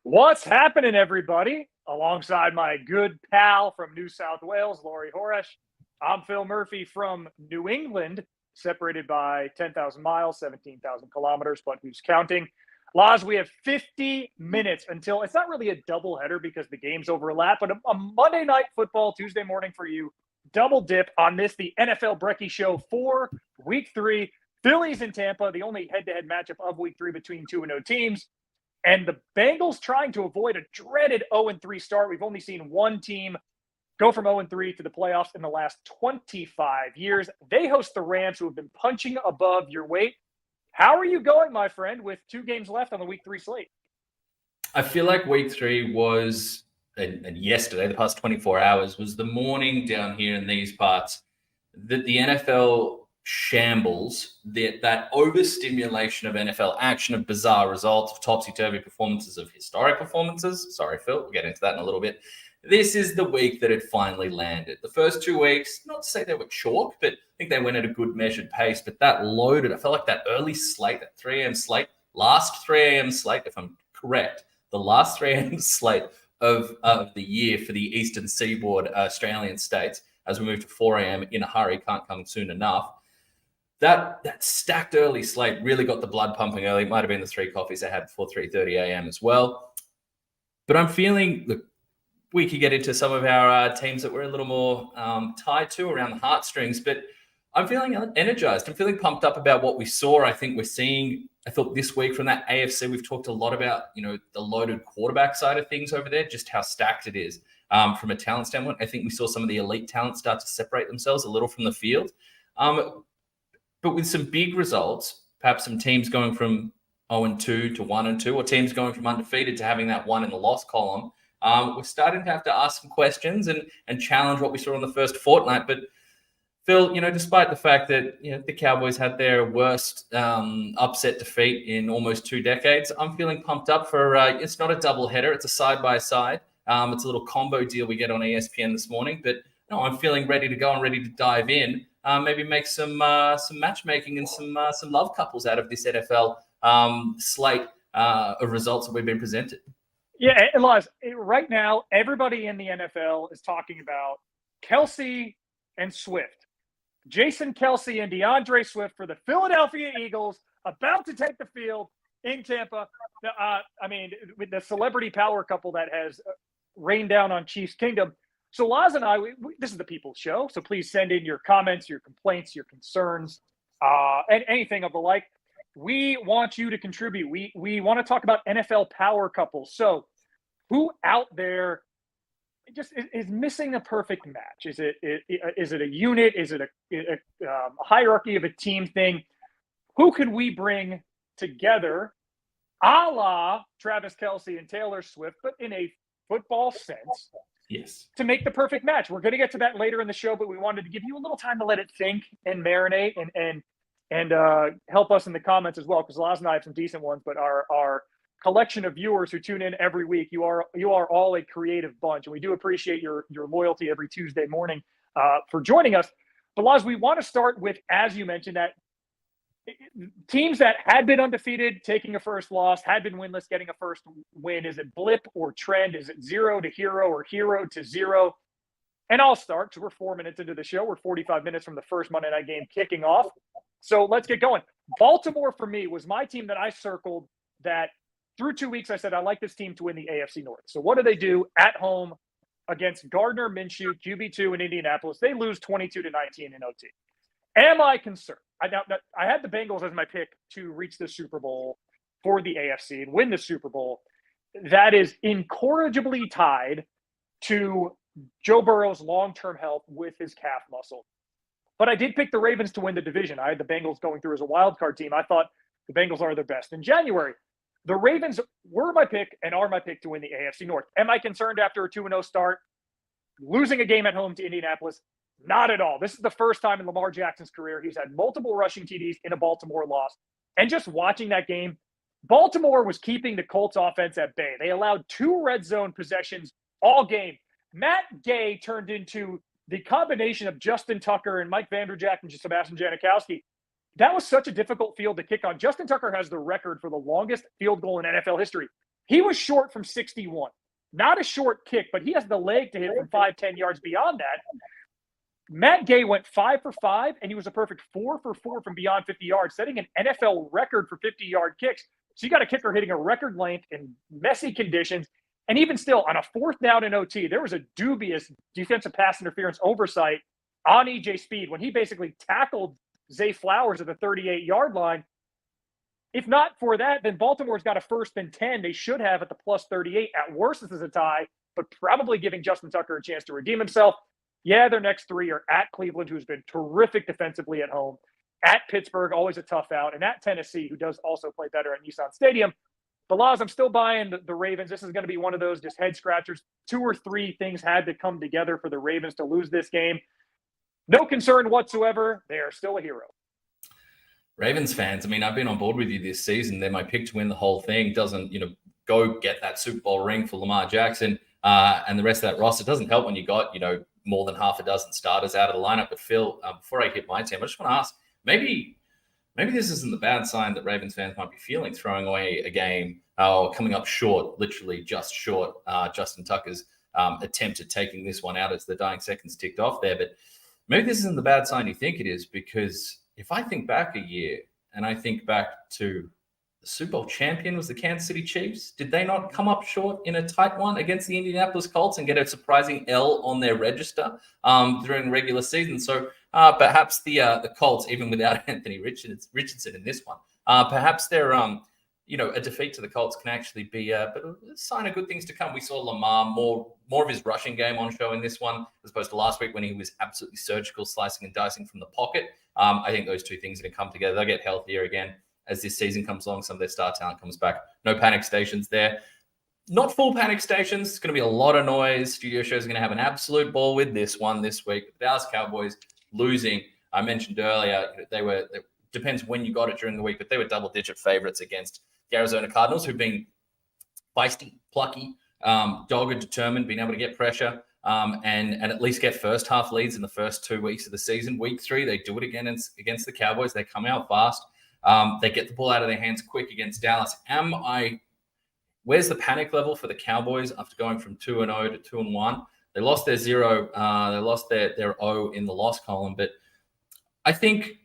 What's happening, everybody? Alongside my good pal from New South Wales, Laurie Horesh. I'm Phil Murphy from New England, separated by 10,000 miles, 17,000 kilometers, but who's counting? Laz, we have 50 minutes until it's not really a doubleheader because the games overlap, but a Monday night football, Tuesday morning for you. Double dip on this, the NFL Brekkie Show for Week 3. Phillies in Tampa, the only head-to-head matchup of Week 3 between 2-0 teams. And the Bengals trying to avoid a dreaded 0-3 start. We've only seen one team go from 0-3 to the playoffs in the last 25 years. They host the Rams, who have been punching above your weight. How are you going, my friend, with 2 games left on the Week 3 slate? I feel like Week 3 was, and yesterday, the past 24 hours, was the morning down here in these parts that the NFL shambles, that overstimulation of NFL action, of bizarre results, of topsy-turvy performances, of historic performances. Sorry, Phil, we'll get into that in a little bit. This is the week that it finally landed. The first 2 weeks, not to say they were chalk, but I think they went at a good measured pace. But that loaded, I felt like that early slate, that 3 a.m. slate, last 3 a.m. slate, if I'm correct, the last 3 a.m. slate of the year for the Eastern Seaboard Australian states, as we move to 4 a.m. in a hurry, can't come soon enough. That stacked early slate really got the blood pumping early. It might have been the 3 coffees I had before 3:30 a.m. as well. But I'm feeling, look, we could get into some of our teams that we're a little more tied to around the heartstrings, but I'm feeling energized. I'm feeling pumped up about what we saw. I think we're seeing, I thought this week from that AFC, we've talked a lot about, the loaded quarterback side of things over there, just how stacked it is from a talent standpoint. I think we saw some of the elite talent start to separate themselves a little from the field. But with some big results, perhaps some teams going from 0-2 to 1-2, or teams going from undefeated to having that 1 in the loss column, we're starting to have to ask some questions and challenge what we saw in the first fortnight. But Phil, despite the fact that the Cowboys had their worst upset defeat in almost 2 decades, I'm feeling pumped up for. It's not a doubleheader; it's a side-by-side. It's a little combo deal we get on ESPN this morning. But no, I'm feeling ready to go and ready to dive in. Maybe make some matchmaking and some love couples out of this NFL slate of results that we've been presented. Yeah, and Laz, right now, everybody in the NFL is talking about Kelce and Swift. Jason Kelce and DeAndre Swift for the Philadelphia Eagles, about to take the field in Tampa. With the celebrity power couple that has rained down on Chiefs Kingdom. So Laz and I, this is the People's Show, so please send in your comments, your complaints, your concerns, and anything of the like. We want you to contribute. We want to talk about NFL power couples. So who out there just is missing a perfect match? Is it a unit? Is it a hierarchy of a team thing? Who could we bring together a la Travis Kelce and Taylor Swift, but in a football sense? Yes. To make the perfect match. We're going to get to that later in the show, but we wanted to give you a little time to let it think and marinate and help us in the comments as well, because Laz and I have some decent ones, but our collection of viewers who tune in every week, you are all a creative bunch, and we do appreciate your loyalty every Tuesday morning for joining us. But Laz, we want to start with, as you mentioned, that teams that had been undefeated, taking a first loss, had been winless, getting a first win. Is it blip or trend? Is it 0 to hero or hero to 0? And I'll start, because we're 4 minutes into the show. We're 45 minutes from the first Monday night game kicking off. So let's get going. Baltimore, for me, was my team that I circled that through 2 weeks I said, I like this team to win the AFC North. So what do? At home against Gardner Minshew, QB2 in Indianapolis. They lose 22-19 in OT. Am I concerned? I had the Bengals as my pick to reach the Super Bowl for the AFC and win the Super Bowl. That is incorrigibly tied to Joe Burrow's long-term health with his calf muscle. But I did pick the Ravens to win the division. I had the Bengals going through as a wild card team. I thought the Bengals are their best. In January, the Ravens were my pick and are my pick to win the AFC North. Am I concerned after a 2-0 start, losing a game at home to Indianapolis? Not at all. This is the first time in Lamar Jackson's career he's had multiple rushing TDs in a Baltimore loss. And just watching that game, Baltimore was keeping the Colts offense at bay. They allowed 2 red zone possessions all game. Matt Gay turned into the combination of Justin Tucker and Mike Vanderjagt and Sebastian Janikowski. That was such a difficult field to kick on. Justin Tucker has the record for the longest field goal in NFL history. He was short from 61. Not a short kick, but he has the leg to hit from 5-10 yards beyond that. Matt Gay went 5 for 5, and he was a perfect 4 for 4 from beyond 50 yards, setting an NFL record for 50-yard kicks. So you got a kicker hitting a record length in messy conditions. And even still, on a 4th down in OT, there was a dubious defensive pass interference oversight on EJ Speed when he basically tackled Zay Flowers at the 38-yard line. If not for that, then Baltimore's got a 1st and 10. They should have at the plus 38. At worst, this is a tie, but probably giving Justin Tucker a chance to redeem himself. Yeah, their next 3 are at Cleveland, who's been terrific defensively at home, at Pittsburgh, always a tough out, and at Tennessee, who does also play better at Nissan Stadium. But Laz, I'm still buying the Ravens. This is going to be one of those just head scratchers. 2 or 3 things had to come together for the Ravens to lose this game. No concern whatsoever. They are still a hero. Ravens fans, I mean, I've been on board with you this season. They're my pick to win the whole thing. Doesn't, go get that Super Bowl ring for Lamar Jackson and the rest of that roster. It doesn't help when you got, more than half a dozen starters out of the lineup. But Phil, before I hit my team, I just want to ask, maybe this isn't the bad sign that Ravens fans might be feeling, throwing away a game or coming up short, literally just short. Justin Tucker's attempt at taking this one out as the dying seconds ticked off there. But maybe this isn't the bad sign you think it is, because if I think back a year and I think back to the Super Bowl champion was the Kansas City Chiefs, did they not come up short in a tight one against the Indianapolis Colts and get a surprising L on their register during the regular season? So perhaps the Colts, even without Anthony Richardson in this one, perhaps they're a defeat to the Colts can actually be a sign of good things to come. We saw Lamar more of his rushing game on show in this one, as opposed to last week when he was absolutely surgical, slicing and dicing from the pocket. I think those two things are going to come together. They'll get healthier again as this season comes along. Some of their star talent comes back. No panic stations there. Not full panic stations. It's going to be a lot of noise. Studio Shows are going to have an absolute ball with this one this week. The Dallas Cowboys losing. I mentioned earlier, depends when you got it during the week, but they were double-digit favorites against the Arizona Cardinals, who've been feisty, plucky, dogged, determined, being able to get pressure and at least get first half leads in the first 2 weeks of the season. Week 3, they do it again against the Cowboys. They come out fast. They get the ball out of their hands quick against Dallas. Where's the panic level for the Cowboys after going from 2-0 to 2-1? They lost their 0. They lost their 0 in the loss column. But I think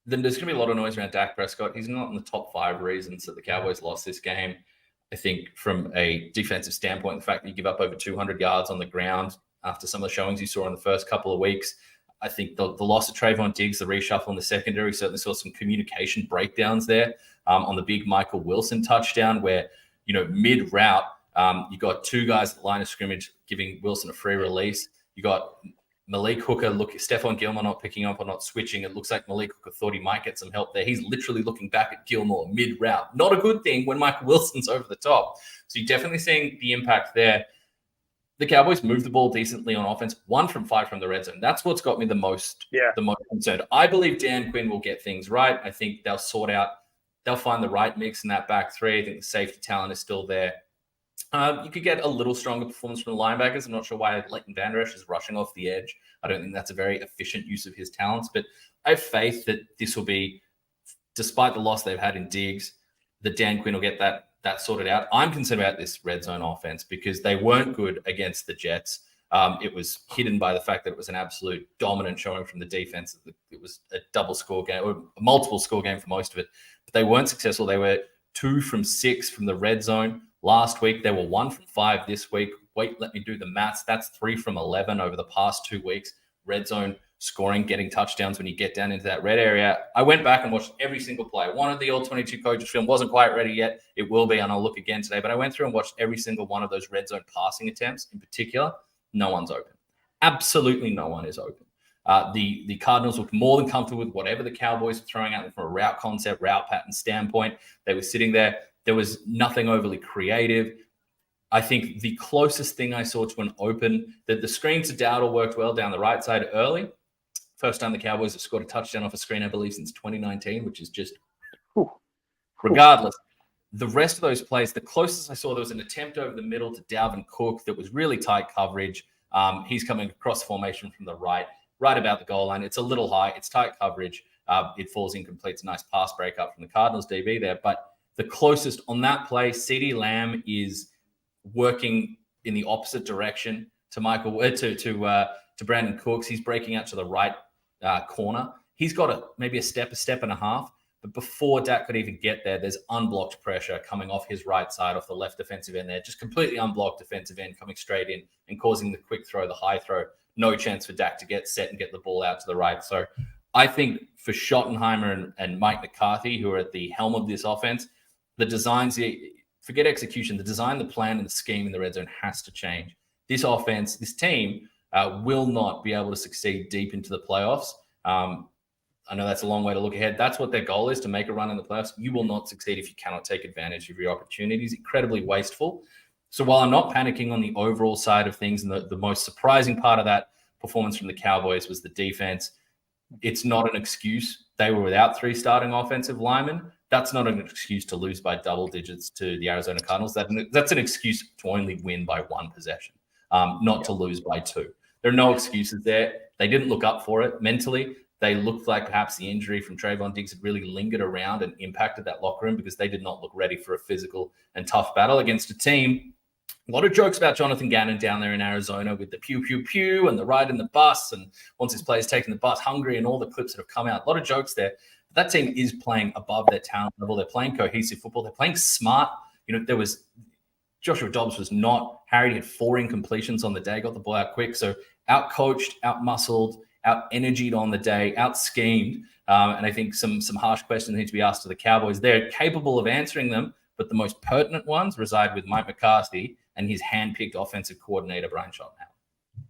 then there's going to be a lot of noise around Dak Prescott. He's not in the top 5 reasons that the Cowboys lost this game. I think from a defensive standpoint, the fact that you give up over 200 yards on the ground after some of the showings you saw in the first couple of weeks, I think the loss of Trayvon Diggs, the reshuffle in the secondary, certainly saw some communication breakdowns there on the big Michael Wilson touchdown where, mid-route, you got 2 guys at the line of scrimmage giving Wilson a free release. You got Malik Hooker, Stephon Gilmore not picking up or not switching. It looks like Malik Hooker thought he might get some help there. He's literally looking back at Gilmore mid-route. Not a good thing when Michael Wilson's over the top. So you're definitely seeing the impact there. The Cowboys moved the ball decently on offense, 1 from 5 from the red zone. That's what's got me the most concerned. I believe Dan Quinn will get things right. I think they'll find the right mix in that back 3. I think the safety talent is still there. You could get a little stronger performance from the linebackers. I'm not sure why Leighton Vander Esch is rushing off the edge. I don't think that's a very efficient use of his talents, but I have faith that this will be, despite the loss they've had in Diggs, that Dan Quinn will get that sorted out. I'm concerned about this red zone offense because they weren't good against the Jets. It was hidden by the fact that it was an absolute dominant showing from the defense. It was a double score game or a multiple score game for most of it, but they weren't successful. They were 2 from 6 from the red zone. Last week, they were 1 from 5 this week. Wait, let me do the maths. That's 3 from 11 over the past 2 weeks. Red zone scoring, getting touchdowns when you get down into that red area. I went back and watched every single play. I wanted the All-22 Coaches film. Wasn't quite ready yet. It will be, and I'll look again today. But I went through and watched every single one of those red zone passing attempts in particular. No one's open. Absolutely no one is open. The Cardinals looked more than comfortable with whatever the Cowboys were throwing at them from a route concept, route pattern standpoint. They were sitting there. There was nothing overly creative. I think the closest thing I saw to an open, that the screen to Dowdle worked well down the right side early. First time the Cowboys have scored a touchdown off a screen, I believe, since 2019, which is just regardless. The rest of those plays, the closest I saw, there was an attempt over the middle to Dalvin Cook that was really tight coverage. He's coming across formation from the right about the goal line. It's a little high. It's tight coverage. It falls incomplete. It's a nice pass breakup from the Cardinals DB there. But The closest on that play, CeeDee Lamb is working in the opposite direction to Brandon Cooks. He's breaking out to the right corner. He's got maybe a step and a half. But before Dak could even get there, there's unblocked pressure coming off his right side, off the left defensive end there. Just completely unblocked defensive end coming straight in and causing the quick throw, the high throw. No chance for Dak to get set and get the ball out to the right. So I think for Schottenheimer and Mike McCarthy, who are at the helm of this offense, the designs, forget execution, the design, the plan, and the scheme in the red zone has to change. This offense, this team will not be able to succeed deep into the playoffs. I know that's a long way to look ahead. That's what their goal is, to make a run in the playoffs. You will not succeed if you cannot take advantage of your opportunities. Incredibly wasteful. So while I'm not panicking on the overall side of things, and the most surprising part of that performance from the Cowboys was the defense, it's not an excuse. They were without 3 starting offensive linemen. That's not an excuse to lose by double digits to the Arizona Cardinals. That's an excuse to only win by 1 possession, not to lose by 2. There are no excuses there. They didn't look up for it mentally. They looked like perhaps the injury from Trayvon Diggs had really lingered around and impacted that locker room, because they did not look ready for a physical and tough battle against a team. A lot of jokes about Jonathan Gannon down there in Arizona with the pew, pew, pew and the ride in the bus, and once his players taking the bus hungry, and all the clips that have come out. A lot of jokes there. But that team is playing above their talent level. They're playing cohesive football. They're playing smart. There was Joshua Dobbs was not. Harry had 4 incompletions on the day, got the ball out quick. So out-coached, out-muscled, out-energied on the day, out-schemed. And I think some harsh questions need to be asked to the Cowboys. They're capable of answering them, but the most pertinent ones reside with Mike McCarthy and his hand-picked offensive coordinator, Brian Schottenheimer.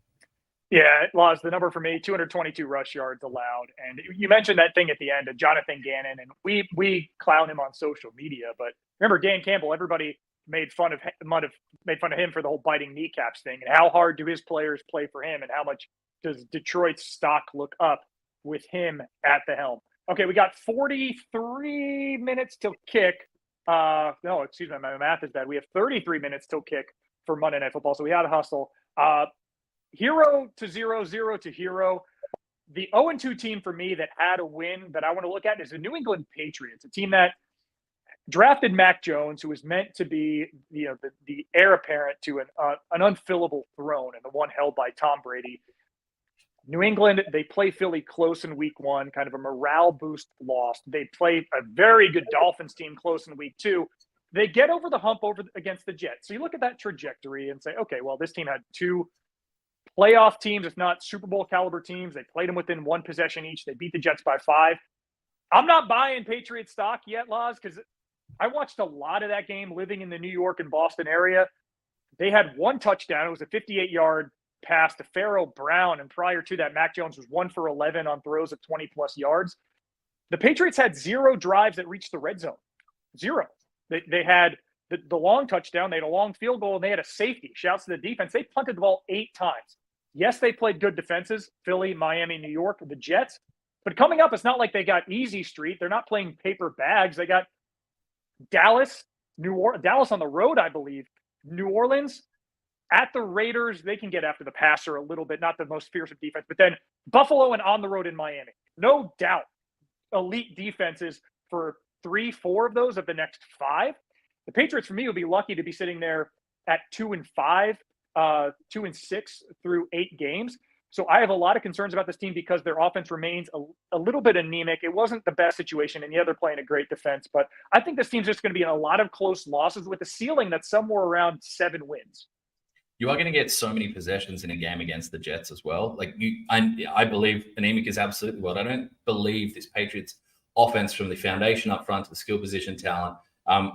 Yeah, Laz, the number for me, 222 rush yards allowed. And you mentioned that thing at the end of Jonathan Gannon, and we clown him on social media. But remember, Dan Campbell, everybody made fun of him for the whole biting kneecaps thing. And how hard do his players play for him, and how much does Detroit's stock look up with him at the helm? Okay, we got 43 minutes till kick. No, excuse me, my math is bad. We have 33 minutes till kick for Monday Night Football, so we had to hustle. 0 to 0, 0 to hero. The 0-2 team for me that had a win that I want to look at is the New England Patriots, a team that drafted Mac Jones, who was meant to be the heir apparent to an unfillable throne, and the one held by Tom Brady. New England, they play Philly close in week 1, kind of a morale boost loss. They play a very good Dolphins team close in week 2. They get over the hump against the Jets. So you look at that trajectory and say, okay, well, this team had 2 playoff teams, if not Super Bowl caliber teams. They played them within 1 possession each. They beat the Jets by 5. I'm not buying Patriot stock yet, Laz, because I watched a lot of that game living in the New York and Boston area. They had 1 touchdown. It was a 58-yard pass to Pharaoh Brown, and prior to that, Mac Jones was 1 for 11 on throws of 20-plus yards. The Patriots had 0 drives that reached the red zone. 0. They had the long touchdown. They had a long field goal, and they had a safety. Shouts to the defense. They punted the ball 8 times. Yes, they played good defenses, Philly, Miami, New York, the Jets. But coming up, it's not like they got easy street. They're not playing paper bags. They got Dallas on the road, I believe, New Orleans. At the Raiders, they can get after the passer a little bit, not the most fearsome defense. But then Buffalo and on the road in Miami. No doubt, elite defenses for 3-4 of those of the next 5. The Patriots, for me, would be lucky to be sitting there at 2-5, 2-6 through 8 games. So I have a lot of concerns about this team because their offense remains a little bit anemic. It wasn't the best situation, and yet they're playing a great defense. But I think this team's just going to be in a lot of close losses with a ceiling that's somewhere around 7 wins. You are going to get so many possessions in a game against the Jets as well. I believe anemic is absolutely well. I don't believe this Patriots offense, from the foundation up front to the skill position talent,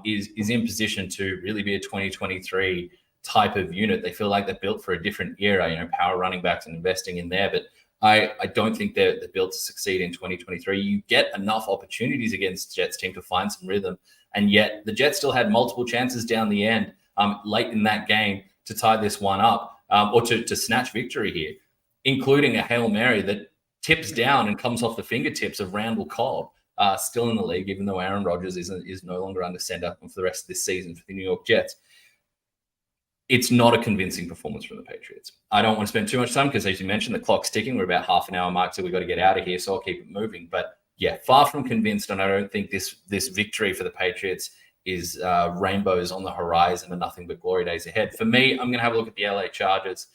is in position to really be a 2023 type of unit. They feel like they're built for a different era, power running backs and investing in there. But I don't think they're built to succeed in 2023. You get enough opportunities against the Jets team to find some rhythm. And yet the Jets still had multiple chances down the end late in that game to tie this one up or to snatch victory here, including a Hail Mary that tips down and comes off the fingertips of Randall Cobb, still in the league, even though Aaron Rodgers is no longer under center for the rest of this season for the New York Jets. It's not a convincing performance from the Patriots. I don't want to spend too much time because, as you mentioned, the clock's ticking. We're about half an hour mark, so we've got to get out of here, so I'll keep it moving. But, yeah, far from convinced, and I don't think this victory for the Patriots is rainbows on the horizon and nothing but glory days ahead. For me, I'm going to have a look at the LA Chargers,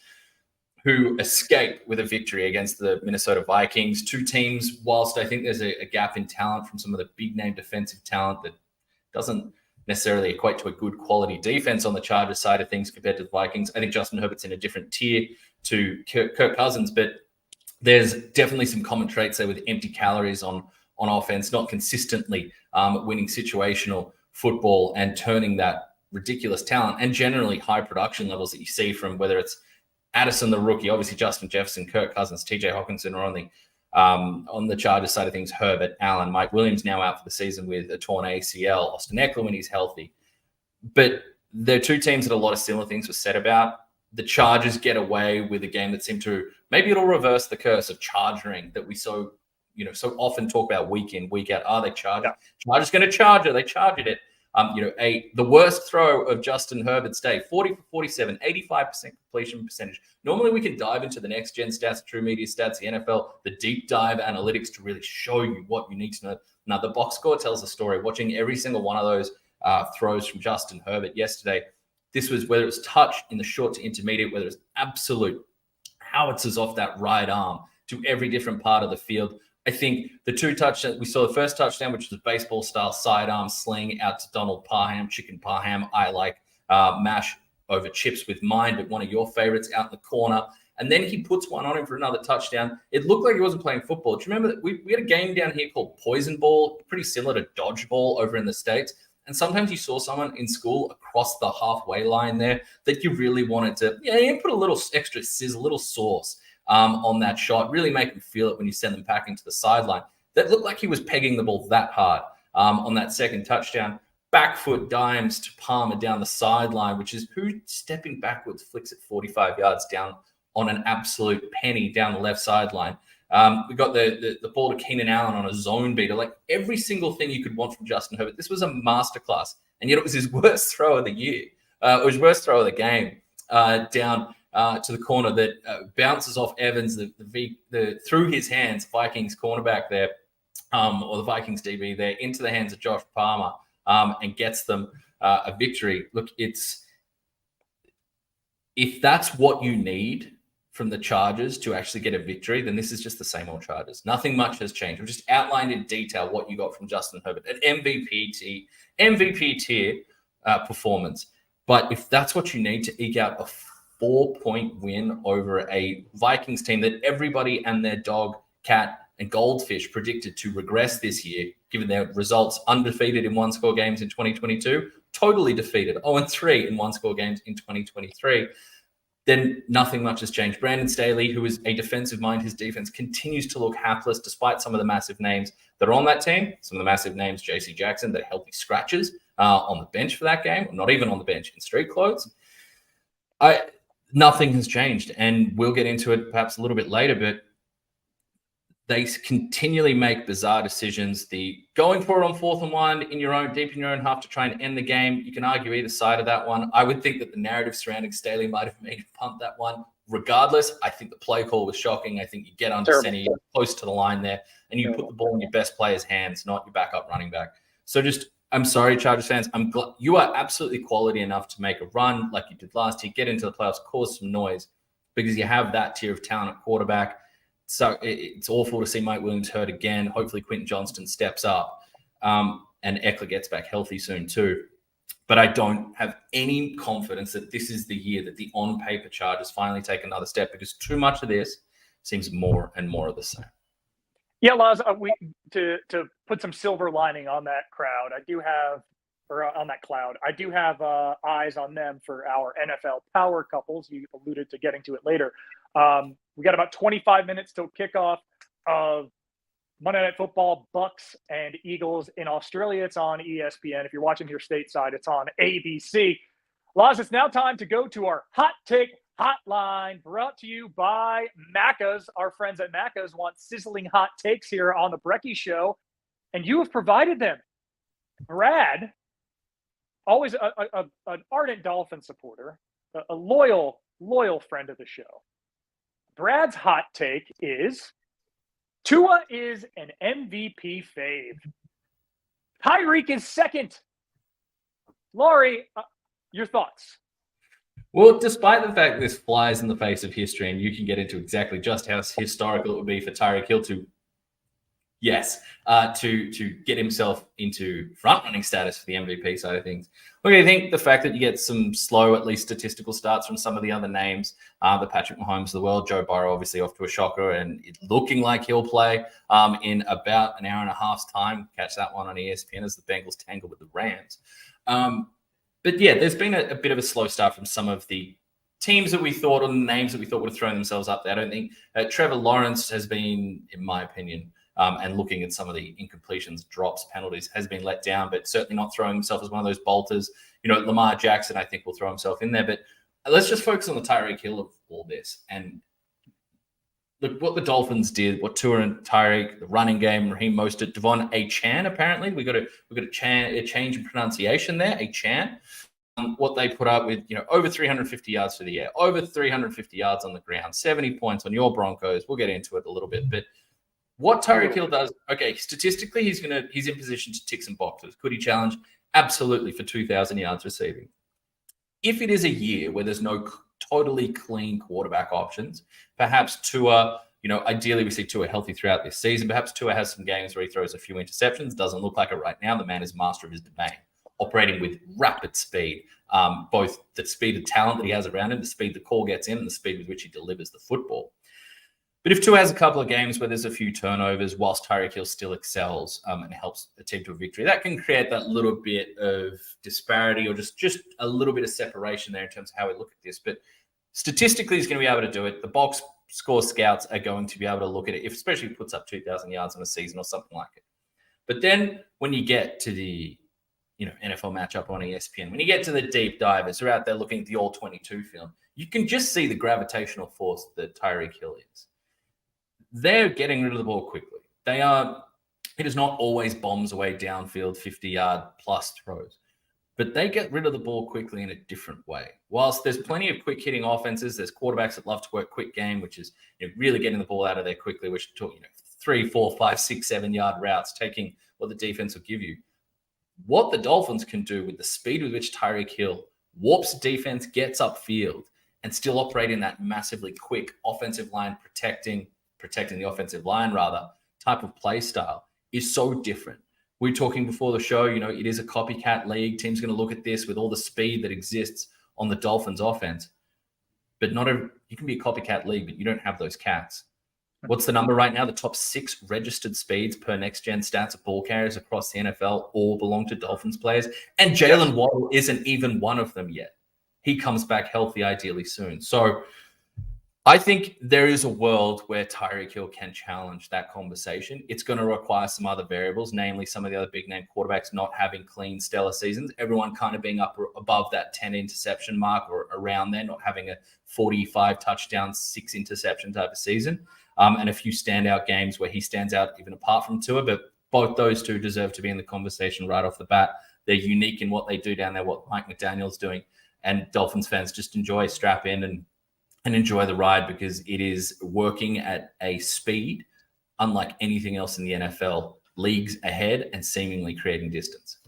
who escaped with a victory against the Minnesota Vikings. Two teams, whilst I think there's a gap in talent from some of the big-name defensive talent that doesn't necessarily equate to a good quality defense on the Chargers side of things compared to the Vikings. I think Justin Herbert's in a different tier to Kirk Cousins, but there's definitely some common traits there with empty calories on offense, not consistently winning situational football and turning that ridiculous talent and generally high production levels that you see from whether it's Addison, the rookie, obviously Justin Jefferson, Kirk Cousins, TJ Hawkinson are on the Chargers side of things, Herbert, Allen, Mike Williams now out for the season with a torn ACL, Austin Eckler when he's healthy. But they're two teams that a lot of similar things were said about. The Chargers get away with a game that seemed to, maybe it'll reverse the curse of charging that we so often talk about week in, week out. Are they charging? Yeah. Chargers going to charge it. They charged it. The worst throw of Justin Herbert's day, 40 for 47, 85% completion percentage. Normally we can dive into the next gen stats, true media stats, the NFL, the deep dive analytics to really show you what you need to know. Now the box score tells the story. Watching every single one of those throws from Justin Herbert yesterday, this was whether it was touch in the short to intermediate, whether it's absolute howitzers off that right arm to every different part of the field. I think the two touchdowns, we saw the first touchdown, which was baseball style sidearm sling out to Donald Parham, chicken Parham. I like mash over chips with mine, but one of your favorites out in the corner. And then he puts one on him for another touchdown. It looked like he wasn't playing football. Do you remember that we had a game down here called Poison Ball, pretty similar to dodgeball over in the States? And sometimes you saw someone in school across the halfway line there that you really wanted to, put a little extra sizzle, a little sauce on that shot, really make them feel it when you send them packing to the sideline. That looked like he was pegging the ball that hard on that second touchdown. Back foot dimes to Palmer down the sideline, which is who stepping backwards flicks it 45 yards down on an absolute penny down the left sideline. We got the ball to Keenan Allen on a zone beater, like every single thing you could want from Justin Herbert. This was a masterclass, and yet it was his worst throw of the year, or his worst throw of the game, down to the corner that bounces off Evans, through his hands, Vikings cornerback there, or the Vikings DB there, into the hands of Josh Palmer, and gets them a victory. Look, if that's what you need from the Chargers to actually get a victory, then this is just the same old Chargers. Nothing much has changed. We've just outlined in detail what you got from Justin Herbert, an MVP tier performance. But if that's what you need to eke out a 4-point win over a Vikings team that everybody and their dog, cat, and goldfish predicted to regress this year, given their results, undefeated in one-score games in 2022, totally defeated, 0-3 in one-score games in 2023, then nothing much has changed. Brandon Staley, who is a defensive mind, his defense continues to look hapless despite some of the massive names that are on that team. Some of the massive names, J.C. Jackson, that are healthy scratches on the bench for that game, or not even on the bench, in street clothes. Nothing has changed, and we'll get into it perhaps a little bit later, but they continually make bizarre decisions. The going for it on 4th and 1 deep in your own half to try and end the game. You can argue either side of that one. I would think that the narrative surrounding Staley might have made him punt that one. Regardless, I think the play call was shocking. I think you get under center, you get close to the line there, and you put the ball in your best player's hands, not your backup running back. So I'm sorry, Chargers fans. I'm glad you are absolutely quality enough to make a run like you did last year, get into the playoffs, cause some noise, because you have that tier of talent at quarterback. So it's awful to see Mike Williams hurt again. Hopefully Quentin Johnston steps up and Eckler gets back healthy soon too. But I don't have any confidence that this is the year that the on-paper Chargers finally take another step, because too much of this seems more and more of the same. Yeah, Laz, to put some silver lining on that crowd, on that cloud, I do have eyes on them for our NFL power couples. You alluded to getting to it later. We got about 25 minutes till kickoff of Monday Night Football, Bucks and Eagles in Australia. It's on ESPN. If you're watching here stateside, it's on ABC. Laz, it's now time to go to our Hot Take Hotline, brought to you by Macca's. Our friends at Macca's want sizzling hot takes here on the Brekkie Show, and you have provided them. Brad, always an ardent Dolphin supporter, a loyal friend of the show. Brad's hot take is Tua is an MVP fave. Tyreek is second. Laurie, your thoughts? Well, despite the fact this flies in the face of history, and you can get into exactly just how historical it would be for Tyreek Hill to get himself into front-running status for the MVP side of things. What do you think? The fact that you get some slow, at least statistical starts from some of the other names, the Patrick Mahomes of the world, Joe Burrow obviously off to a shocker, and it looking like he'll play in about an hour and a half's time. Catch that one on ESPN as the Bengals tangle with the Rams. But yeah, there's been a bit of a slow start from some of the teams that we thought, or the names that we thought would have thrown themselves up there. I don't think Trevor Lawrence has been, in my opinion, and looking at some of the incompletions, drops, penalties, has been let down, but certainly not throwing himself as one of those bolters. Lamar Jackson, I think, will throw himself in there. But let's just focus on the Tyreek Hill of all this. And look what the Dolphins did, what Tua and Tyreek, the running game, Raheem Mostert, Devon Achane, apparently. We got a change in pronunciation there, Achane. What they put up with, over 350 yards for the air, over 350 yards on the ground, 70 points on your Broncos. We'll get into it a little bit, but what Tyreek Hill does, okay, statistically, he's in position to tick some boxes. Could he challenge? Absolutely, for 2,000 yards receiving. If it is a year where there's no totally clean quarterback options, perhaps Tua, ideally we see Tua healthy throughout this season. Perhaps Tua has some games where he throws a few interceptions. Doesn't look like it right now. The man is master of his domain, operating with rapid speed, both the speed of talent that he has around him, the speed the call gets in, and the speed with which he delivers the football. But if Tua has a couple of games where there's a few turnovers whilst Tyreek Hill still excels and helps a team to a victory, that can create that little bit of disparity or just a little bit of separation there in terms of how we look at this. But statistically, he's going to be able to do it. The box score scouts are going to be able to look at it, especially if he puts up 2,000 yards in a season or something like it. But then when you get to the NFL matchup on ESPN, when you get to the deep divers who are out there looking at the all-22 film, you can just see the gravitational force that Tyreek Hill is. They're getting rid of the ball quickly. It is not always bombs away downfield, 50-yard plus throws, but they get rid of the ball quickly in a different way. Whilst there's plenty of quick hitting offenses, there's quarterbacks that love to work quick game, which is really getting the ball out of there quickly, which talk 3, 4, 5, 6, 7-yard routes, taking what the defense will give you. What the Dolphins can do with the speed with which Tyreek Hill warps defense, gets upfield, and still operate in that massively quick offensive line protecting the offensive line type of play style is so different. We were talking before the show, it is a copycat league. Teams going to look at this with all the speed that exists on the Dolphins offense. But you can be a copycat league, but you don't have those cats. What's the number right now? The top 6 registered speeds per next-gen stats of ball carriers across the NFL all belong to Dolphins players. And Jalen Waddle isn't even one of them yet. He comes back healthy ideally soon. So I think there is a world where Tyreek Hill can challenge that conversation. It's going to require some other variables, namely some of the other big-name quarterbacks not having clean, stellar seasons. Everyone kind of being up above that 10 interception mark or around there, not having a 45 touchdowns, 6 interception type of season. And a few standout games where he stands out even apart from Tua. But both those two deserve to be in the conversation right off the bat. They're unique in what they do down there, what Mike McDaniel's doing. And Dolphins fans just strap in and enjoy the ride because it is working at a speed unlike anything else in the NFL, leagues ahead and seemingly creating distance.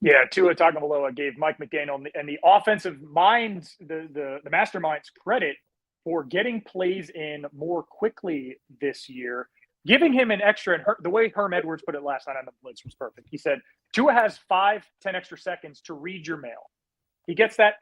Yeah, Tua Tagovailoa gave Mike McDaniel and the offensive minds, the masterminds, credit for getting plays in more quickly this year, giving him an extra. And the way Herm Edwards put it last night on the Blitz was perfect. He said, Tua has 5-10 extra seconds to read your mail. He gets that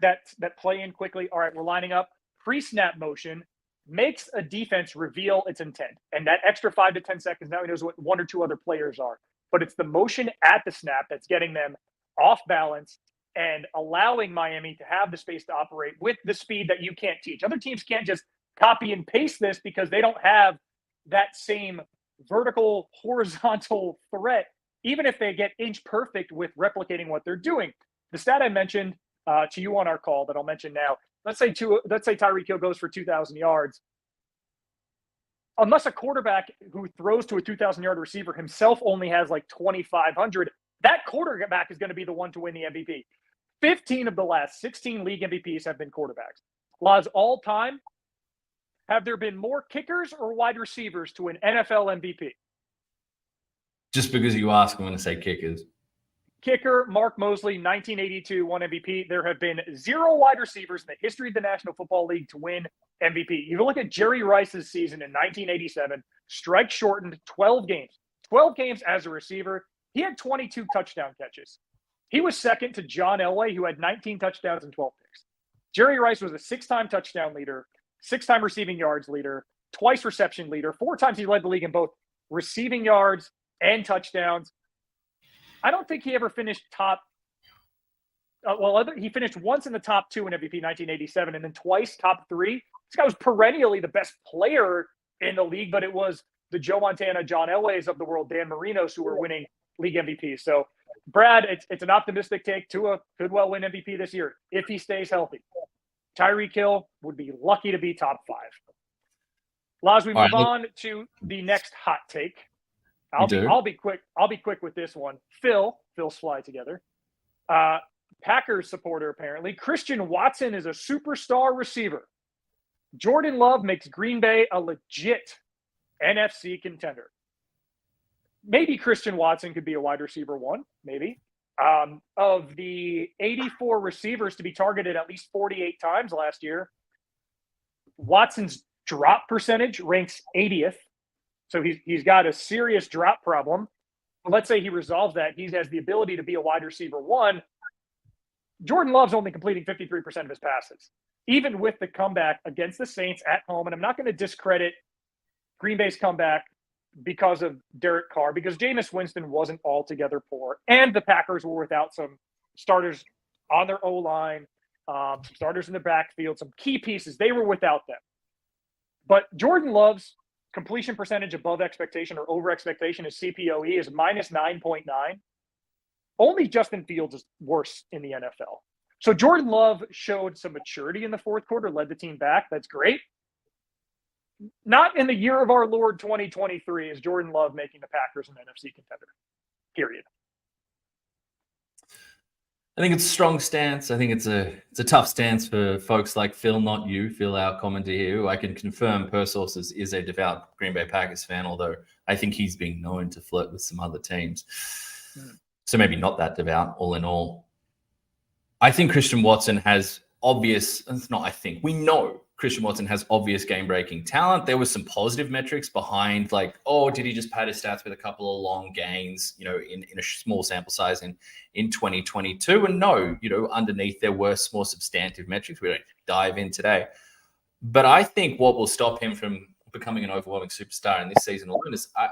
play in quickly. All right, we're lining up. Pre-snap motion makes a defense reveal its intent. And that extra 5 to 10 seconds, now he knows what 1 or 2 other players are. But it's the motion at the snap that's getting them off balance and allowing Miami to have the space to operate with the speed that you can't teach. Other teams can't just copy and paste this because they don't have that same vertical, horizontal threat, even if they get inch perfect with replicating what they're doing. The stat I mentioned to you on our call that I'll mention now, let's say Tyreek Hill goes for 2,000 yards. Unless a quarterback who throws to a 2,000-yard receiver himself only has like 2,500, that quarterback is going to be the one to win the MVP. 15 of the last 16 league MVPs have been quarterbacks. Laz, all time, have there been more kickers or wide receivers to an NFL MVP? Just because you ask, I'm going to say kickers. Kicker, Mark Mosley, 1982, won MVP. There have been 0 wide receivers in the history of the National Football League to win MVP. You look at Jerry Rice's season in 1987, strike shortened, 12 games. 12 games as a receiver. He had 22 touchdown catches. He was second to John Elway, who had 19 touchdowns and 12 picks. Jerry Rice was a 6-time touchdown leader, 6-time receiving yards leader, twice reception leader. 4 times he led the league in both receiving yards and touchdowns. I don't think he ever finished top. He finished once in the top 2 in MVP 1987 and then twice top 3. This guy was perennially the best player in the league, but it was the Joe Montana, John Elways of the world, Dan Marinos, who were winning league MVP. So, Brad, it's an optimistic take. Tua could well win MVP this year if he stays healthy. Tyreek Hill would be lucky to be top 5. Laz, we move on to the next hot take. I'll be quick. I'll be quick with this one. Phil's fly together. Packers supporter, apparently. Christian Watson is a superstar receiver. Jordan Love makes Green Bay a legit NFC contender. Maybe Christian Watson could be a wide receiver 1, maybe. Of the 84 receivers to be targeted at least 48 times last year, Watson's drop percentage ranks 80th. So he's got a serious drop problem. Let's say he resolves that. He has the ability to be a wide receiver 1. Jordan Love's only completing 53% of his passes, even with the comeback against the Saints at home. And I'm not going to discredit Green Bay's comeback because of Derek Carr, because Jameis Winston wasn't altogether poor. And the Packers were without some starters on their O-line, some starters in the backfield, some key pieces. They were without them. But Jordan Love's completion percentage above expectation or over expectation, his CPOE is minus 9.9. Only Justin Fields is worse in the NFL. So Jordan Love showed some maturity in the fourth quarter, led the team back. That's great. Not in the year of our Lord 2023 is Jordan Love making the Packers an NFC contender. Period. I think it's a strong stance. I think it's a tough stance for folks like Phil, not you, Phil, our commentator here, who I can confirm per sources is a devout Green Bay Packers fan, although I think he's been known to flirt with some other teams. So maybe not that devout, all in all. I think Christian Watson has we know Christian Watson has obvious game-breaking talent. There was some positive metrics behind, like, did he just pad his stats with a couple of long gains, in a small sample size in 2022? And no, underneath there were more substantive metrics. We don't dive in today. But I think what will stop him from becoming an overwhelming superstar in this season alone is I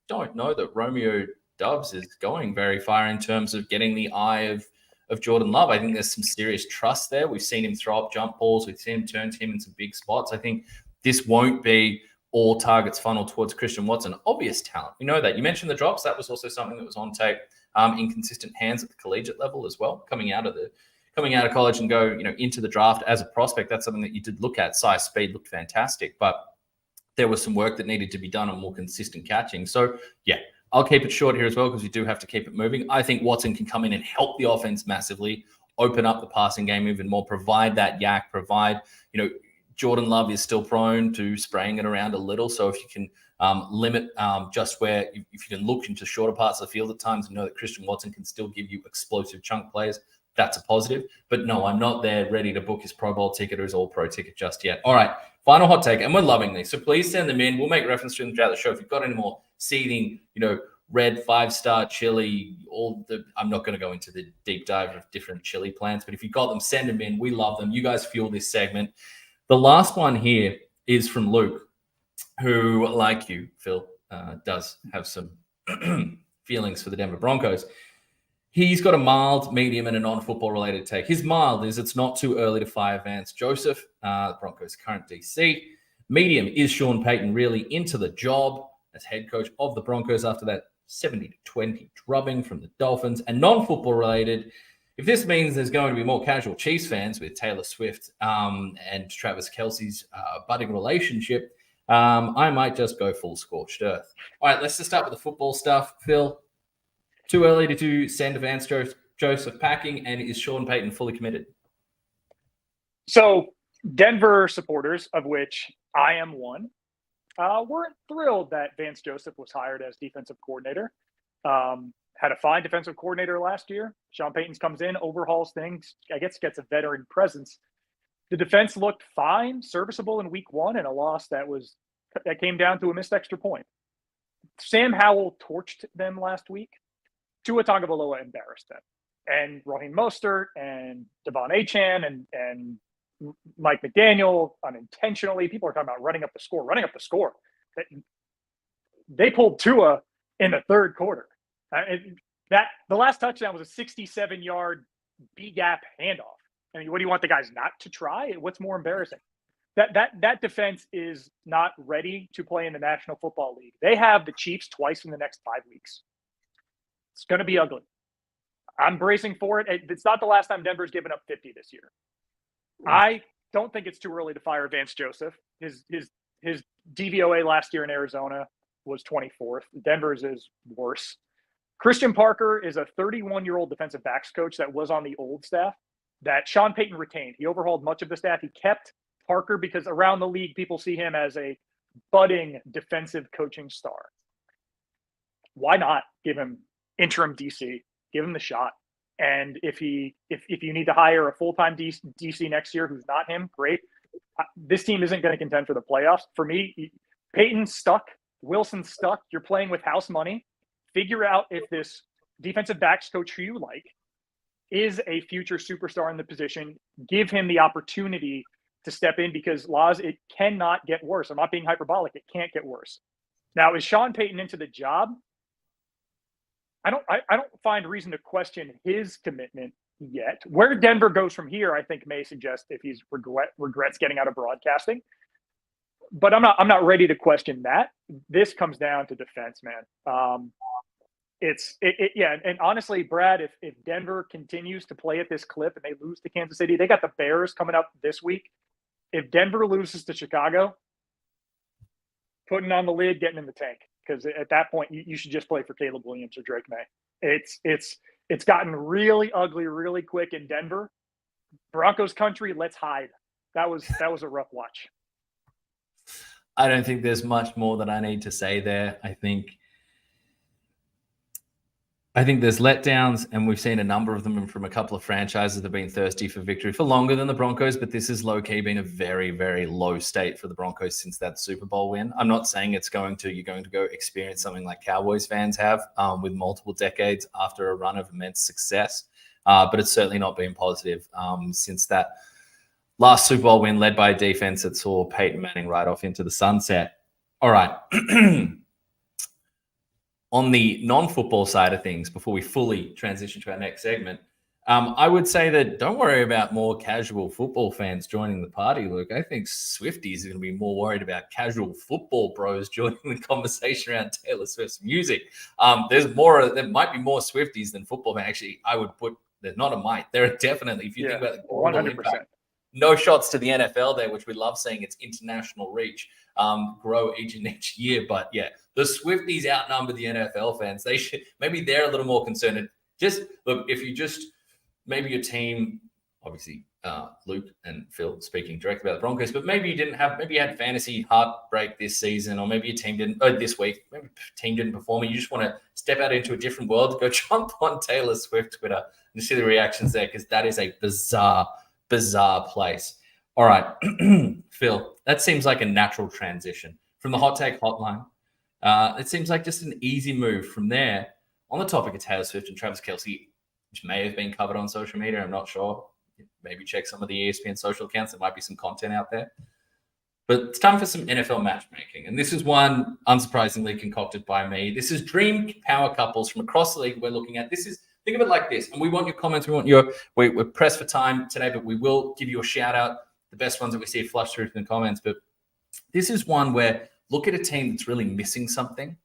don't know that Romeo Doubs is going very far in terms of getting the eye of Jordan Love. I think there's some serious trust there. We've seen him throw up jump balls. We've seen him turn him in some big spots. I think this won't be all targets funneled towards Christian Watson. Obvious talent. We know that. You mentioned the drops. That was also something that was on tape. Inconsistent hands at the collegiate level as well. Coming out of college and go, into the draft as a prospect. That's something that you did look at. Size, speed looked fantastic, but there was some work that needed to be done on more consistent catching. So yeah, I'll keep it short here as well because we do have to keep it moving. I think Watson can come in and help the offense massively, open up the passing game even more, provide that yak, Jordan Love is still prone to spraying it around a little. So if you can limit just where, if you can look into shorter parts of the field at times and know that Christian Watson can still give you explosive chunk plays, that's a positive. But no, I'm not there ready to book his Pro Bowl ticket or his All-Pro ticket just yet. All right, final hot take, and we're loving these. So please send them in. We'll make reference to them throughout the show. If you've got any more seething, red 5-star chili, I'm not going to go into the deep dive of different chili plants, but if you've got them, send them in. We love them. You guys fuel this segment. The last one here is from Luke, who, like you, Phil, does have some feelings for the Denver Broncos. He's got a mild, medium, and a non-football related take. His mild is it's not too early to fire Vance Joseph, the Broncos' current DC. Medium is Sean Payton really into the job as head coach of the Broncos after that 70-20 drubbing from the Dolphins. And non-football related, if this means there's going to be more casual Chiefs fans with Taylor Swift and Travis Kelce's budding relationship, I might just go full scorched earth. All right, let's just start with the football stuff. Phil, too early to send Vance Joseph packing, and is Sean Payton fully committed? So Denver supporters, of which I am one, weren't thrilled that Vance Joseph was hired as defensive coordinator. had a fine defensive coordinator last year. Sean Payton comes in, overhauls things, I guess gets a veteran presence. The defense looked fine, serviceable in week 1, and a loss that came down to a missed extra point. Sam Howell torched them last week. Tua Tagovailoa embarrassed them. And Raheem Mostert and Devon Achane and Mike McDaniel unintentionally, people are talking about running up the score. They pulled Tua in the third quarter. The last touchdown was a 67-yard B-gap handoff. I mean, what do you want the guys not to try? What's more embarrassing? That defense is not ready to play in the National Football League. They have the Chiefs twice in the next 5 weeks. It's going to be ugly. I'm bracing for it. It's not the last time Denver's given up 50 this year. I don't think it's too early to fire Vance Joseph. His DVOA last year in Arizona was 24th. Denver's is worse. Christian Parker is a 31-year-old defensive backs coach that was on the old staff that Sean Payton retained. He overhauled much of the staff. He kept Parker because around the league, people see him as a budding defensive coaching star. Why not give him interim DC? Give him the shot. And if you need to hire a full-time DC next year who's not him, great. This team isn't going to contend for the playoffs. For me, Peyton's stuck. Wilson's stuck. You're playing with house money. Figure out if this defensive backs coach who you like is a future superstar in the position. Give him the opportunity to step in because, Laz, it cannot get worse. I'm not being hyperbolic. It can't get worse. Now, is Sean Payton into the job? I don't find reason to question his commitment yet. Where Denver goes from here, I think may suggest if he's regrets getting out of broadcasting. But I'm not ready to question that. This comes down to defense, man. Yeah. And honestly, Brad, if Denver continues to play at this clip and they lose to Kansas City, they got the Bears coming up this week. If Denver loses to Chicago, putting on the lid, getting in the tank. Because at that point, you should just play for Caleb Williams or Drake May. It's gotten really ugly really quick in Denver. Broncos country, let's hide. That was a rough watch. I don't think there's much more that I need to say there. I think there's letdowns, and we've seen a number of them from a couple of franchises that have been thirsty for victory for longer than the Broncos, but this has low-key been a very, very low state for the Broncos since that Super Bowl win. I'm not saying you're going to go experience something like Cowboys fans have with multiple decades after a run of immense success, but it's certainly not been positive since that last Super Bowl win led by a defense that saw Peyton Manning right off into the sunset. All right. On the non-football side of things, before we fully transition to our next segment, I would say that don't worry about more casual football fans joining the party, Luke. I think Swifties are going to be more worried about casual football bros joining the conversation around Taylor Swift's music. There might be more Swifties than football fans. Actually, I would put, there's not a might. There are definitely, if you think about the 100%. Impact, no shots to the NFL there, which we love seeing its international reach grow each and each year. But yeah, the Swifties outnumber the NFL fans. Maybe they're a little more concerned. Just look, if you just, maybe your team, obviously Luke and Phil speaking directly about the Broncos, but maybe you had fantasy heartbreak this season, or maybe your team didn't, this week, maybe your team didn't perform, and you just want to step out into a different world, go jump on Taylor Swift Twitter and see the reactions there, because that is a bizarre place. All right, Phil, that seems like a natural transition from the hot take hotline. It seems like just an easy move from there on the topic of Taylor Swift and Travis Kelce, which may have been covered on social media. I'm not sure. Maybe check some of the ESPN social accounts. There might be some content out there. But it's time for some NFL matchmaking. And this is one, unsurprisingly, concocted by me. This is dream power couples from across the league we're looking at. Think of it like this. And we want your comments. We're pressed for time today, but we will give you a shout out. The best ones that we see flush through in the comments. But this is one where look at a team that's really missing something.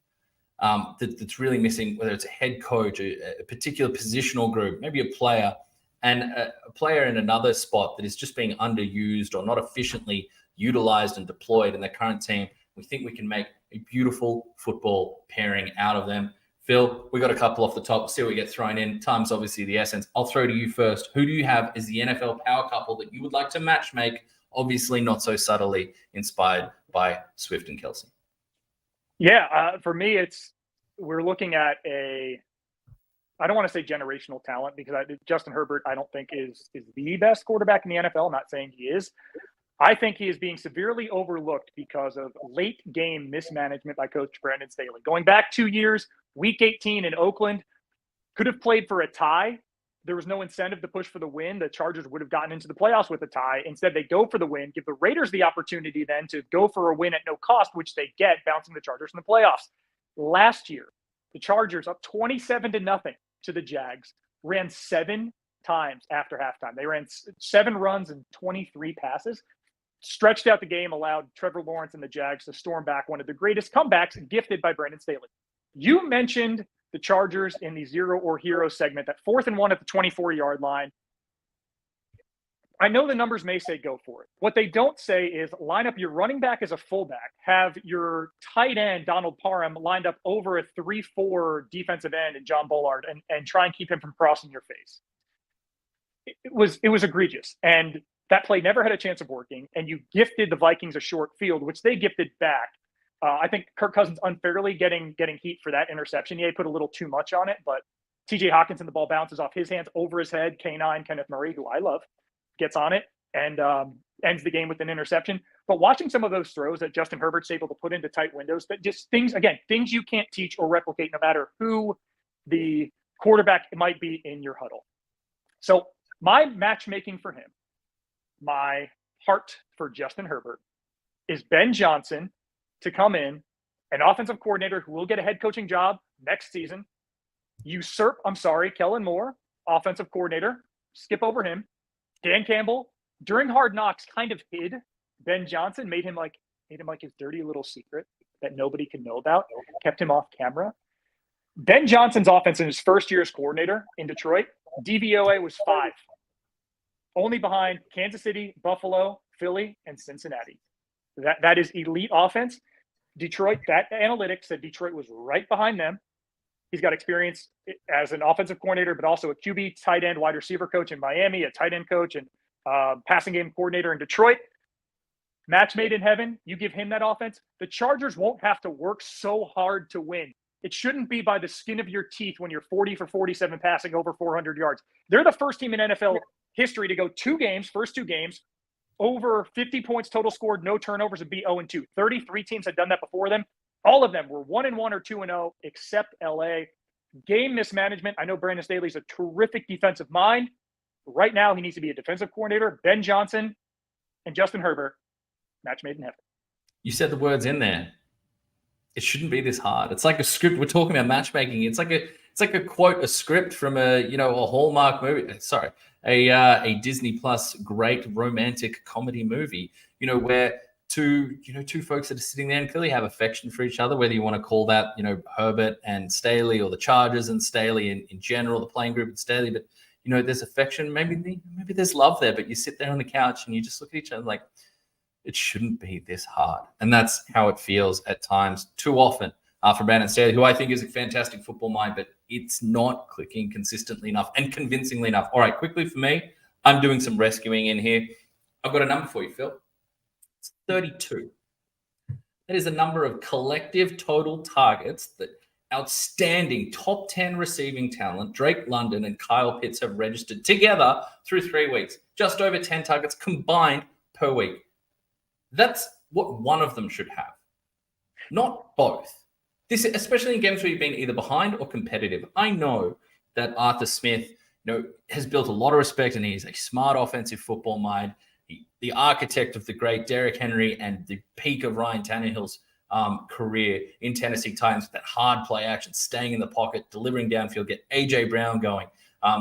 That's really missing, whether it's a head coach, a particular positional group, maybe a player, and a player in another spot that is just being underused or not efficiently utilized and deployed in their current team. We think we can make a beautiful football pairing out of them. Phil, we got a couple off the top. See what we get thrown in. Time's obviously the essence. I'll throw to you first. Who do you have as the NFL power couple that you would like to match make? Obviously not so subtly inspired by Swift and Kelce. Yeah, for me, we're looking at a I don't want to say generational talent because Justin Herbert, I don't think is the best quarterback in the NFL. I'm not saying he is. I think he is being severely overlooked because of late game mismanagement by Coach Brandon Staley. Going back 2 years, Week 18 in Oakland, could have played for a tie. There was no incentive to push for the win. The Chargers would have gotten into the playoffs with a tie. Instead, they go for the win, give the Raiders the opportunity then to go for a win at no cost, which they get, bouncing the Chargers in the playoffs. Last year, the Chargers up 27-0 to the Jags, ran 7 times after halftime. They ran 7 runs and 23 passes, stretched out the game, allowed Trevor Lawrence and the Jags to storm back, one of the greatest comebacks gifted by Brandon Staley. You mentioned the Chargers in the zero or hero segment, that 4th and 1 at the 24-yard line. I know the numbers may say go for it. What they don't say is line up your running back as a fullback, have your tight end, Donald Parham, lined up over a 3-4 defensive end and John Bullard and try and keep him from crossing your face. It was egregious. And that play never had a chance of working. And you gifted the Vikings a short field, which they gifted back. I think Kirk Cousins unfairly getting heat for that interception. Yeah, he put a little too much on it, but TJ Hawkinson, the ball bounces off his hands over his head. K9, Kenneth Murray, who I love, gets on it and ends the game with an interception. But watching some of those throws that Justin Herbert's able to put into tight windows, that just things you can't teach or replicate no matter who the quarterback might be in your huddle. So my matchmaking for him, my heart for Justin Herbert, is Ben Johnson to come in, an offensive coordinator who will get a head coaching job next season, usurp, Kellen Moore, offensive coordinator, skip over him. Dan Campbell, during Hard Knocks, kind of hid Ben Johnson, made him like his dirty little secret that nobody could know about, kept him off camera. Ben Johnson's offense in his first year as coordinator in Detroit, DVOA was 5, only behind Kansas City, Buffalo, Philly, and Cincinnati. That is elite offense. Detroit, that analytics said Detroit was right behind them. He's got experience as an offensive coordinator, but also a QB, tight end, wide receiver coach in Miami, a tight end coach, and passing game coordinator in Detroit. Match made in heaven. You give him that offense. The Chargers won't have to work so hard to win. It shouldn't be by the skin of your teeth when you're 40 for 47 passing over 400 yards. They're the first team in NFL history to go first two games, over 50 points total scored, no turnovers, and be 0-2. 33 teams had done that before them. All of them were 1-1 or 2-0, except LA. Game mismanagement. I know Brandon Staley's a terrific defensive mind. Right now, he needs to be a defensive coordinator. Ben Johnson and Justin Herbert, match made in heaven. You said the words in there. It shouldn't be this hard. It's like a script. We're talking about matchmaking. It's like a quote, a script from a Hallmark movie. Sorry, a Disney Plus great romantic comedy movie. Where two folks that are sitting there and clearly have affection for each other. Whether you want to call that Herbert and Staley, or the Chargers and Staley in general, the playing group and Staley. But there's affection. Maybe there's love there. But you sit there on the couch and you just look at each other like, it shouldn't be this hard. And that's how it feels at times too often for Brandon Staley, who I think is a fantastic football mind, but it's not clicking consistently enough and convincingly enough. All right, quickly for me, I'm doing some rescuing in here. I've got a number for you, Phil. It's 32. That is a number of collective total targets that outstanding top 10 receiving talent, Drake London and Kyle Pitts, have registered together through 3 weeks. Just over 10 targets combined per week. That's what one of them should have, not both. This, especially in games where you've been either behind or competitive. I know that Arthur Smith, has built a lot of respect, and he's a smart offensive football mind. The architect of the great Derrick Henry and the peak of Ryan Tannehill's career in Tennessee Titans, with that hard play action, staying in the pocket, delivering downfield, get A.J. Brown going,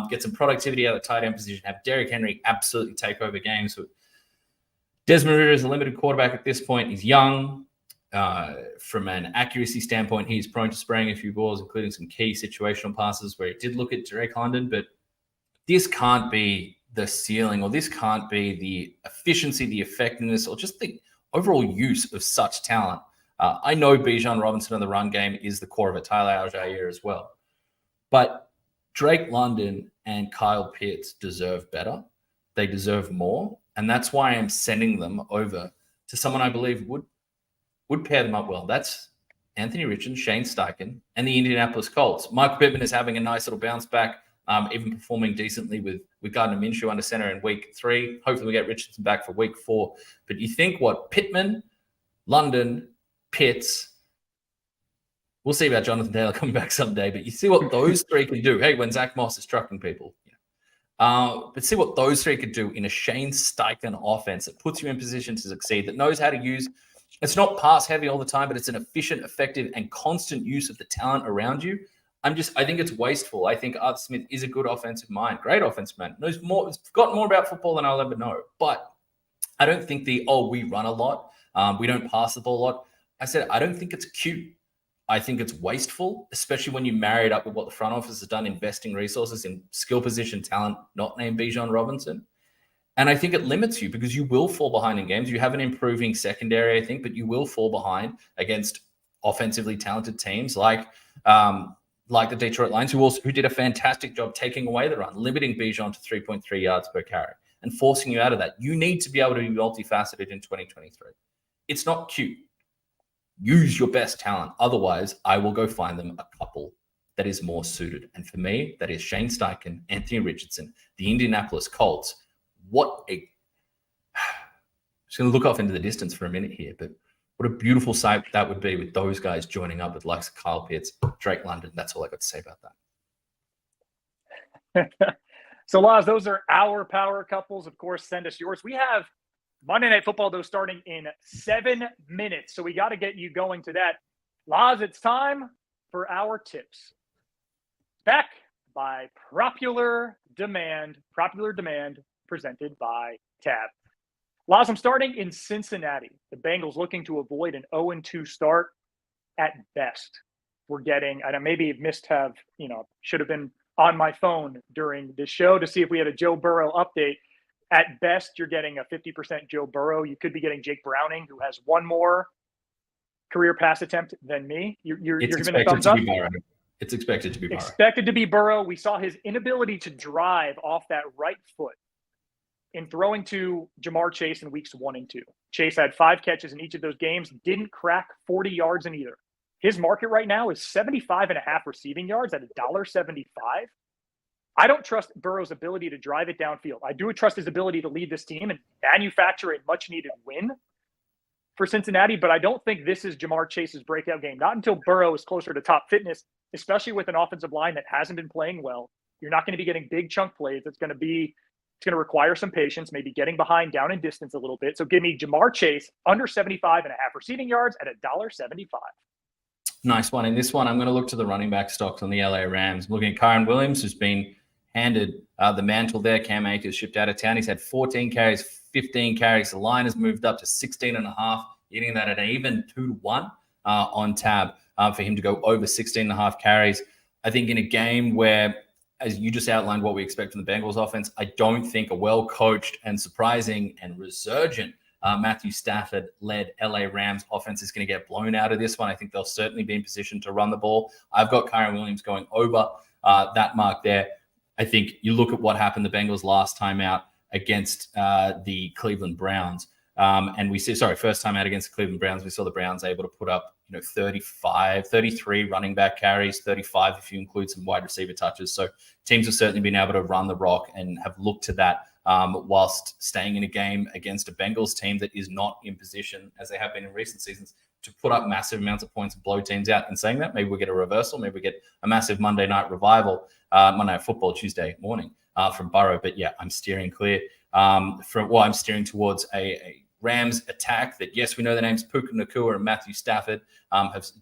get some productivity out of the tight end position, have Derrick Henry absolutely take over games. Desmond Ridder is a limited quarterback at this point. He's young. From an accuracy standpoint, he's prone to spraying a few balls, including some key situational passes where he did look at Drake London. But this can't be the ceiling, or this can't be the efficiency, the effectiveness, or just the overall use of such talent. I know Bijan Robinson in the run game is the core of it, Tyler Algier as well. But Drake London and Kyle Pitts deserve better. They deserve more. And that's why I'm sending them over to someone I believe would pair them up well. That's Anthony Richardson, Shane Steichen, and the Indianapolis Colts. Michael Pittman is having a nice little bounce back, even performing decently with Gardner Minshew under center in week 3. Hopefully we get Richardson back for week 4. But you think what Pittman, London, Pitts, we'll see about Jonathan Taylor coming back someday, but you see what those 3 can do. Hey, when Zach Moss is trucking people. But see what those 3 could do in a Shane Steichen offense that puts you in position to succeed, that knows how to use. It's not pass heavy all the time, but it's an efficient, effective, and constant use of the talent around you. I think it's wasteful. I think Arthur Smith is a good offensive mind, great offensive mind. Knows more, has forgotten more about football than I'll ever know. But I don't think we run a lot, we don't pass the ball a lot. I said I don't think it's cute. I think it's wasteful, especially when you marry it up with what the front office has done, investing resources in skill position talent, not named Bijan Robinson. And I think it limits you because you will fall behind in games. You have an improving secondary, I think, but you will fall behind against offensively talented teams like the Detroit Lions, who did a fantastic job taking away the run, limiting Bijan to 3.3 yards per carry and forcing you out of that. You need to be able to be multifaceted in 2023. It's not cute. Use your best talent. Otherwise, I will go find them a couple that is more suited. And for me, that is Shane Steichen, Anthony Richardson, the Indianapolis Colts. Just going to look off into the distance for a minute here, but what a beautiful sight that would be with those guys joining up with likes of Kyle Pitts, Drake London. That's all I got to say about that. So, Laz, those are our power couples. Of course, send us yours. We have Monday Night Football, though, starting in 7 minutes. So we got to get you going to that. Laz, it's time for our tips. Back by popular demand, presented by Tab. Laz, I'm starting in Cincinnati. The Bengals looking to avoid an 0-2 start at best. We're getting, and I maybe should have been on my phone during this show to see if we had a Joe Burrow update. At best, you're getting a 50% Joe Burrow. You could be getting Jake Browning, who has one more career pass attempt than me. You're giving a thumbs up? It's expected to be Burrow. Expected to be Burrow. We saw his inability to drive off that right foot in throwing to Jamar Chase in weeks 1 and 2. Chase had 5 catches in each of those games, didn't crack 40 yards in either. His market right now is 75.5 receiving yards at $1.75. I don't trust Burrow's ability to drive it downfield. I do trust his ability to lead this team and manufacture a much-needed win for Cincinnati, but I don't think this is Jamar Chase's breakout game. Not until Burrow is closer to top fitness, especially with an offensive line that hasn't been playing well. You're not going to be getting big chunk plays. It's going to require some patience, maybe getting behind down in distance a little bit. So give me Jamar Chase under 75.5 receiving yards at $1.75. Nice one. In this one, I'm going to look to the running back stocks on the LA Rams. I'm looking at Kyren Williams, who's been handed the mantle there. Cam Akers shipped out of town. He's had 14 carries, 15 carries. The line has moved up to 16.5, getting that at an even 2-1 on Tab for him to go over 16.5 carries. I think in a game where, as you just outlined what we expect from the Bengals offense, I don't think a well-coached and surprising and resurgent Matthew Stafford-led LA Rams offense is going to get blown out of this one. I think they'll certainly be in position to run the ball. I've got Kyren Williams going over that mark there. I think you look at what happened the Bengals last time out against the Cleveland Browns. And we see, first time out against the Cleveland Browns, we saw the Browns able to put up 33 running back carries, 35 if you include some wide receiver touches. So teams have certainly been able to run the rock and have looked to that whilst staying in a game against a Bengals team that is not in position, as they have been in recent seasons, to put up massive amounts of points and blow teams out. And saying that, maybe we get a reversal, maybe we get a massive Monday night revival, Monday Night Football Tuesday morning from Burrow. But yeah, I'm steering clear I'm steering towards a Rams attack that, yes, we know the names Puka Nacua and Matthew Stafford,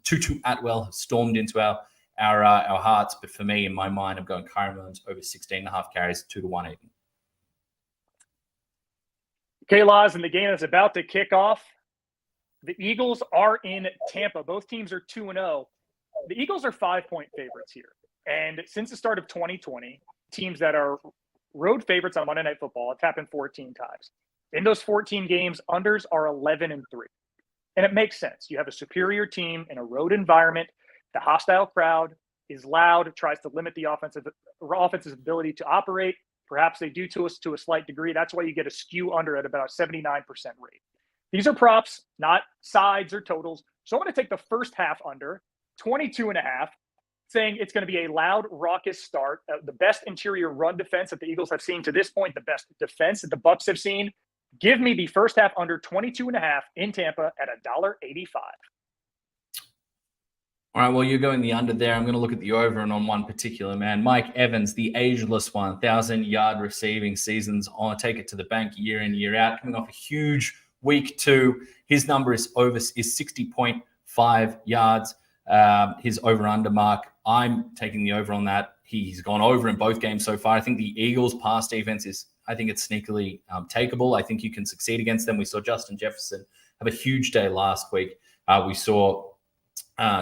Tutu Atwell have stormed into our hearts. But for me, in my mind, I'm going Kyren Williams over 16.5 carries, 2-1 even. Okay, Laz, in the game that's about to kick off, the Eagles are in Tampa. Both teams are 2-0. The Eagles are 5-point favorites here. And since the start of 2020, teams that are road favorites on Monday Night Football, it's happened 14 times. In those 14 games, unders are 11-3. And it makes sense. You have a superior team in a road environment. The hostile crowd is loud, tries to limit the offense's ability to operate. Perhaps they do to us to a slight degree. That's why you get a skew under at about a 79% rate. These are props, not sides or totals, So I'm going to take the first half under 22.5, saying it's going to be a loud, raucous start. The best interior run defense that the Eagles have seen to this point, the best defense that the Bucs have seen. Give me the first half under 22.5 in Tampa at $1.85. All right, well, you're going the under there. I'm going to look at the over and on one particular man. Mike Evans, the ageless 1,000-yard receiving seasons on take it to the bank year in, year out. Coming off a huge week 2, his number is 60.5 yards. His over-under mark, I'm taking the over on that. He's gone over in both games so far. I think the Eagles' pass defense is, I think it's sneakily takeable. I think you can succeed against them. We saw Justin Jefferson have a huge day last week. We saw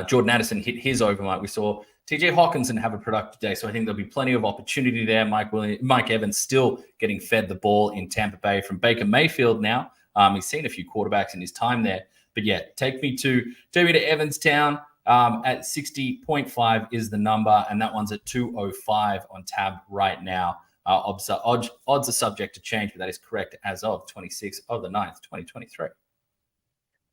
Jordan Addison hit his over mark. We saw TJ Hawkinson have a productive day. So I think there'll be plenty of opportunity there. Mike Evans still getting fed the ball in Tampa Bay from Baker Mayfield now. He's seen a few quarterbacks in his time there. But yeah, take me to Evanstown. At 60.5 is the number, and that one's at 205 on tab right now. Odds are subject to change, but that is correct as of 26th of the 9th, 2023.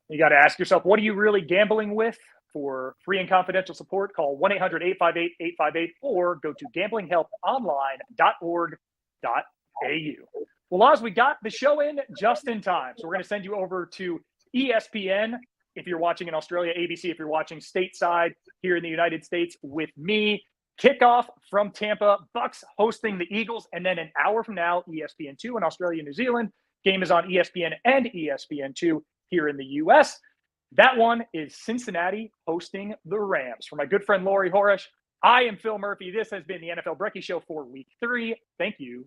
You got to ask yourself, what are you really gambling with? For free and confidential support, call 1-800-858-858 or go to gamblinghelponline.org.au. Well, Oz, we got the show in just in time. So we're going to send you over to ESPN if you're watching in Australia, ABC if you're watching stateside here in the United States with me. Kickoff from Tampa, Bucs hosting the Eagles, and then an hour from now, ESPN2 in Australia, New Zealand. Game is on ESPN and ESPN2 here in the U.S. That one is Cincinnati hosting the Rams. For my good friend Laurie Horesh, I am Phil Murphy. This has been the NFL Brekkie Show for Week 3. Thank you